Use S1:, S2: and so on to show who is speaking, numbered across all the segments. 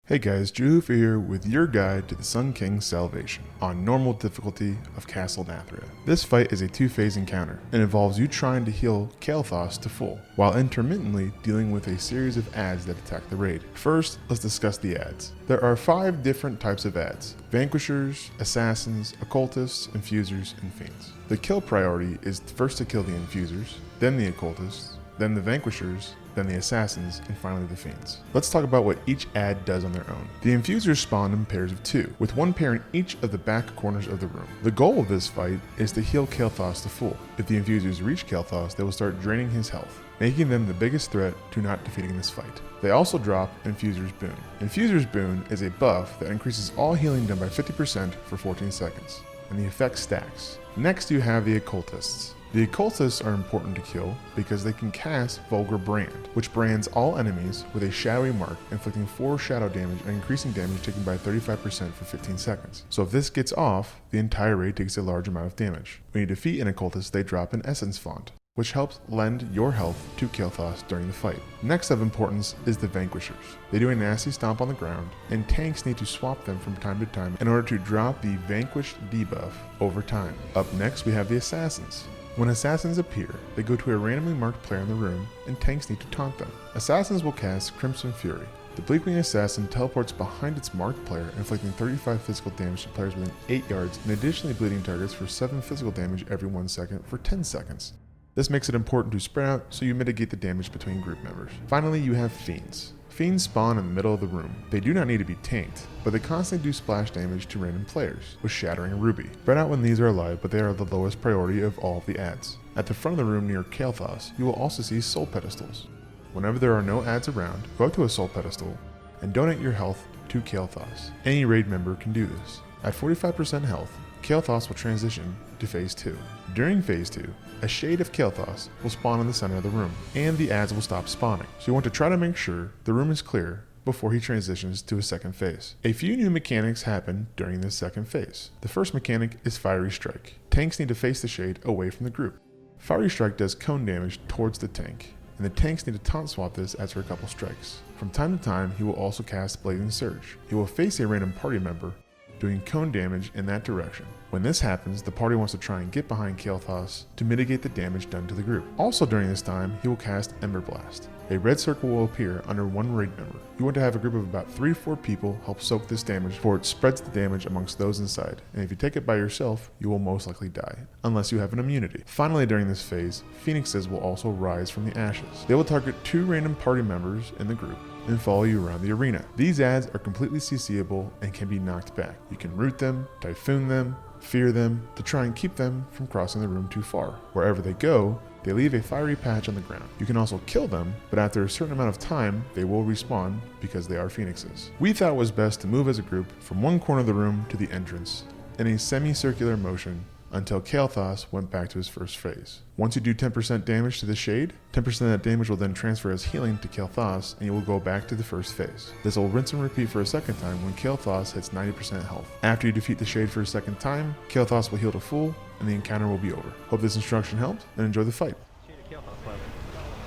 S1: Hey guys, Drew here with your guide to the Sun King's salvation on normal difficulty of Castle Nathria. This fight is a two-phase encounter and involves you trying to heal Kael'thas to full, while intermittently dealing with a series of adds that attack the raid. First, let's discuss the adds. There are 5 different types of adds: Vanquishers, Assassins, Occultists, Infusers, and Fiends. The kill priority is first to kill the Infusers, then the Occultists, then the Vanquishers, then the Assassins, and finally the Fiends. Let's talk about what each add does on their own. The Infusers spawn in pairs of 2, with 1 pair in each of the back corners of the room. The goal of this fight is to heal Kael'thas to full. If the Infusers reach Kael'thas, they will start draining his health, making them the biggest threat to not defeating this fight. They also drop Infuser's Boon. Infuser's Boon is a buff that increases all healing done by 50% for 14 seconds, and the effect stacks. Next you have the Occultists. The Occultists are important to kill because they can cast Vulgar Brand, which brands all enemies with a shadowy mark, inflicting 4 shadow damage and increasing damage taken by 35% for 15 seconds. So if this gets off, the entire raid takes a large amount of damage. When you defeat an Occultist, they drop an Essence Font, which helps lend your health to Kael'thas during the fight. Next of importance is the Vanquishers. They do a nasty stomp on the ground, and tanks need to swap them from time to time in order to drop the Vanquished debuff over time. Up next we have the Assassins. When Assassins appear, they go to a randomly marked player in the room, and tanks need to taunt them. Assassins will cast Crimson Fury. The Bleakwing Assassin teleports behind its marked player, inflicting 35 physical damage to players within 8 yards, and additionally bleeding targets for 7 physical damage every 1 second for 10 seconds. This makes it important to spread out so you mitigate the damage between group members. Finally, you have Fiends. Fiends spawn in the middle of the room. They do not need to be tanked, but they constantly do splash damage to random players, with Shattering and Ruby. Spread out when these are alive, but they are the lowest priority of all of the adds. At the front of the room near Kael'thas, you will also see Soul Pedestals. Whenever there are no adds around, go up to a Soul Pedestal and donate your health to Kael'thas. Any raid member can do this. At 45% health, Kael'thas will transition to Phase 2. During Phase 2, a shade of Kael'thas will spawn in the center of the room, and the adds will stop spawning. So you want to try to make sure the room is clear before he transitions to a second phase. A few new mechanics happen during this second phase. The first mechanic is Fiery Strike. Tanks need to face the shade away from the group. Fiery Strike does cone damage towards the tank, and the tanks need to taunt swap this after a couple strikes. From time to time, he will also cast Blazing Surge. He will face a random party member, doing cone damage in that direction. When this happens, the party wants to try and get behind Kael'thas to mitigate the damage done to the group. Also during this time, he will cast Ember Blast. A red circle will appear under 1 raid member. You want to have a group of about 3 to 4 people help soak this damage before it spreads the damage amongst those inside, and if you take it by yourself, you will most likely die, unless you have an immunity. Finally, during this phase, Phoenixes will also rise from the ashes. They will target 2 random party members in the group and follow you around the arena. These adds are completely CCable and can be knocked back. You can root them, typhoon them, fear them, to try and keep them from crossing the room too far. Wherever they go, they leave a fiery patch on the ground. You can also kill them, but after a certain amount of time, they will respawn because they are Phoenixes. We thought it was best to move as a group from one corner of the room to the entrance in a semicircular motion until Kael'thas went back to his first phase. Once you do 10% damage to the shade, 10% of that damage will then transfer as healing to Kael'thas, and you will go back to the first phase. This will rinse and repeat for a second time when Kael'thas hits 90% health. After you defeat the shade for a second time, Kael'thas will heal to full, and the encounter will be over. Hope this instruction helped, and enjoy the fight.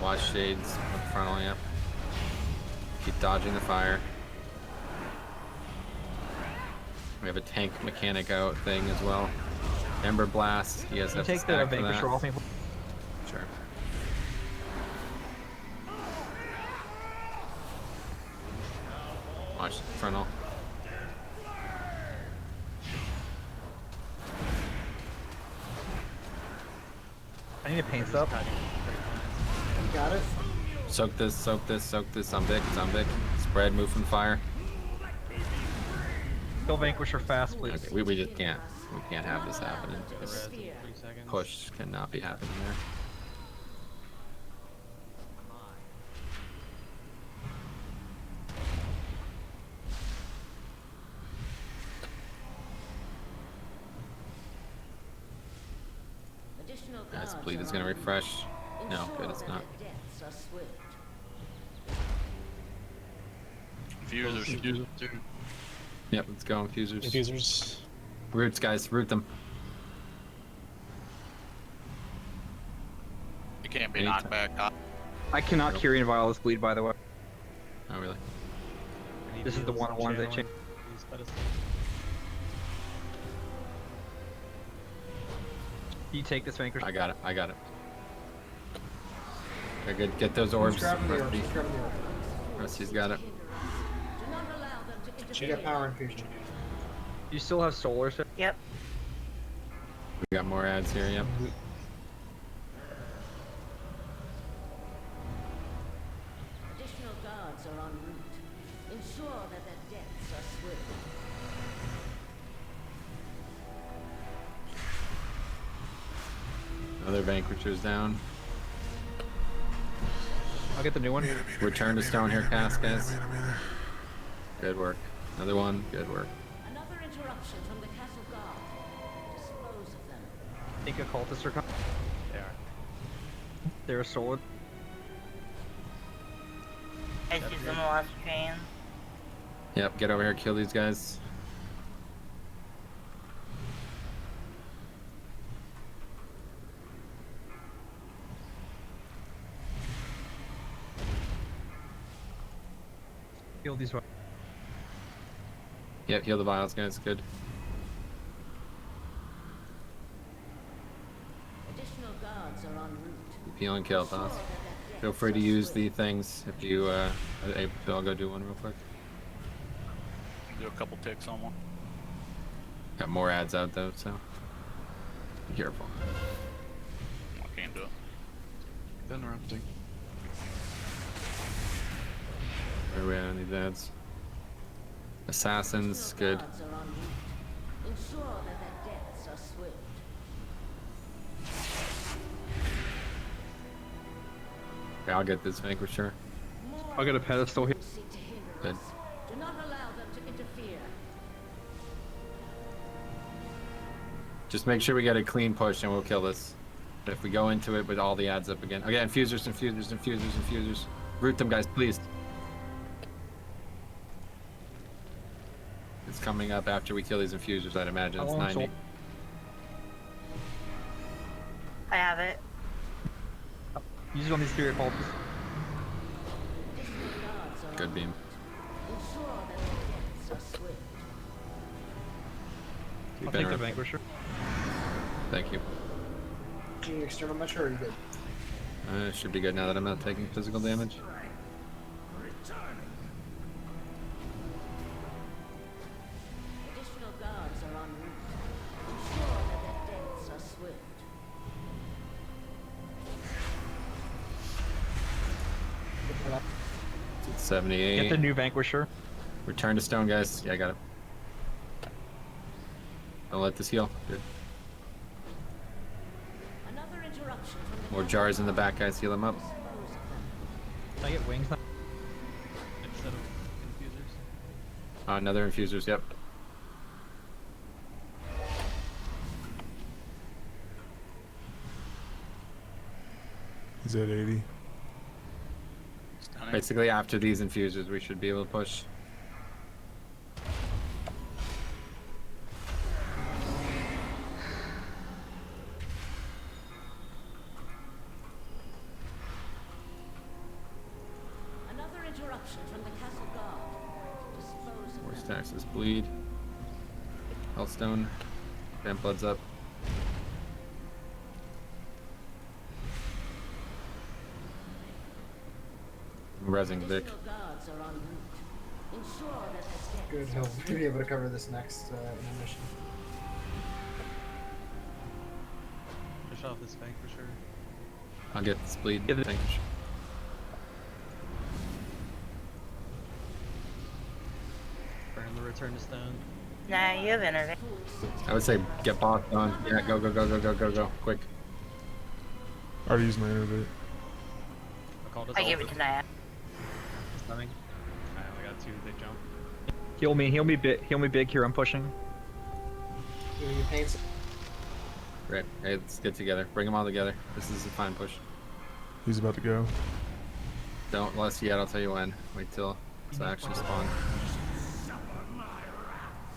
S2: Watch shades in front of you. Keep dodging the fire. We have a tank mechanic out thing as well. Ember Blast. You guys have to stack for that. Sure. Watch frontal.
S3: I need to paint up.
S4: Got it.
S2: Soak this, soak this, soak this. I'm Vic, it's on Vic. Spread, move from fire.
S3: Kill Vanquisher fast, please.
S2: Okay, we just can't. We can't have this happening. This push cannot be happening there. Nice, bleed is gonna refresh. No, good, it's not.
S5: Infusers.
S2: Yep, let's go, infusers.
S5: Infusers.
S2: Roots, guys, root them.
S5: You can't be knocked back.
S3: I cannot Kyrian Violet's bleed, by the way.
S2: Oh, really?
S3: This is the one-on-ones they changed. You take this vanquish.
S2: I got it. I got it. Okay, good. Get those orbs.
S4: She's grabbing the orb. She's grabbing the orb.
S2: Rusty's got it.
S4: She got power infusion.
S3: You still have solar, sir?
S6: Yep.
S2: We got more ads here. Yep.
S7: Additional guards are en route. Ensure that their deaths are swift.
S2: Another vanquisher's down.
S3: I'll get the new one.
S2: Return to stone here, cast, guys. Good work. Another one. Good work.
S7: Another interruption from the castle guard. Dispose of them.
S3: I think occultists are coming.
S8: They are.
S3: They're a sword.
S6: I see some lost train.
S2: Yep. Get over here. Kill these guys.
S3: Heal these ones.
S2: Yep. Heal the vials, guys. Good.
S7: Additional guards are en route.
S2: Keep healing Kael'thas. Feel free to use the things if you are able to. I'll go do one real quick.
S5: Do a couple ticks on one.
S2: Got more ads out though, so be careful.
S5: I can't do it.
S8: Interrupting.
S2: Where are we at on these ads? Assassins, good.
S7: Guards are en route. Ensure that their deaths are swift.
S2: Okay, I'll get this vanquisher.
S3: I'll get a pedestal here.
S7: Seek to hinder
S2: Good.
S7: us. Do not allow them to interfere.
S2: Just make sure we get a clean push and we'll kill this. But if we go into it with all the ads up again. Okay, infusers, infusers, infusers, infusers. Root them, guys, please. It's coming up after we kill these infusers, I'd imagine. It's 90.
S6: I have it.
S3: Use it on these spirit cultists.
S7: Additional guards are
S2: Good
S7: en
S2: beam.
S7: route. Ensure that their deaths are swift.
S2: Keep
S3: I'll take the
S2: interrupting.
S3: vanquisher.
S2: Thank you.
S4: Gene external measure, are you good?
S2: Should be good now that I'm not taking physical damage.
S7: Additional guards are en route. Ensure that their deaths are swift.
S2: It's at
S3: Get the
S2: 78.
S3: new vanquisher.
S2: Return to stone, guys. Yeah, I got it. Don't let this heal. Good.
S7: Another interruption from the
S2: More jars in the back, guys. Heal them up.
S7: dispose of them.
S3: Can I get wings now?
S8: Instead of infusers.
S2: Another infusers, yep.
S1: He's at 80.
S5: Stunning.
S2: Basically, after these infusers, we should be able to push.
S7: Another interruption from the castle guard. Dispose of
S2: More
S7: them.
S2: stacks this bleed. Healthstone. Vamp blood's up. I'm rezzing Vic.
S7: Additional guards are en route. Ensure that their
S4: Good,
S7: deaths
S4: he'll be able to cover this next intermission.
S8: Finish off this vanquisher.
S2: I'll get this bleed.
S3: Give it-
S2: Vanquish.
S8: Burn the return to stone.
S6: Nah, you have intervention.
S2: I would say get bossed on. Yeah, go, go, go, go, go, go, go. Quick.
S1: I already used my innervate.
S6: I gave it to Naya.
S8: Stunning. I only got 2. They jump.
S3: Heal me big here. I'm pushing.
S4: Doing your paints.
S2: Great. Hey, let's get together. Bring them all together. This is a fine push.
S1: He's about to go.
S2: Don't less yet. I'll tell you when. Wait till it's actually spawned.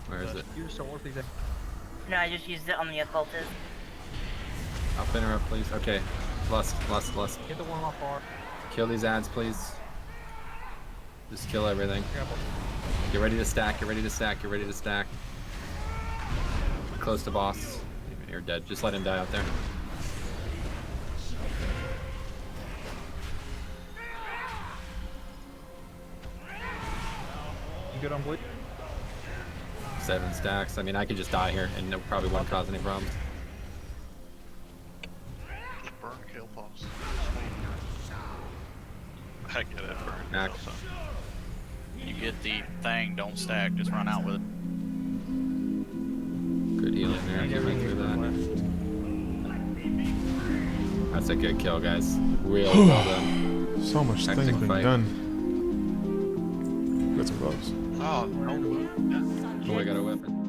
S2: Where is it?
S3: Use solar, please.
S6: No, I just used it on the occultist.
S2: Up interrupt, please. Okay. Lust, lust, lust.
S3: Get the one off bar.
S2: Kill these ads, please. Just kill everything.
S3: Grapple.
S2: Get ready to stack, get ready to stack, get ready to stack. Close to boss. You're dead. Just let him die out there.
S3: You good on blue?
S2: 7 stacks. I mean, I could just die here and it probably won't cause any problems.
S9: Just burn kill pause. I get it, burn
S2: Back.
S9: kill, so.
S5: You get the thing, don't stack, just run out with it.
S2: Good healing there. I can't run through that. That's a good kill, guys. Real well done.
S1: So much
S2: Hectic
S1: things being
S2: fight.
S1: done. Got some gloves.
S9: Oh, no.
S2: Oh, I got a weapon.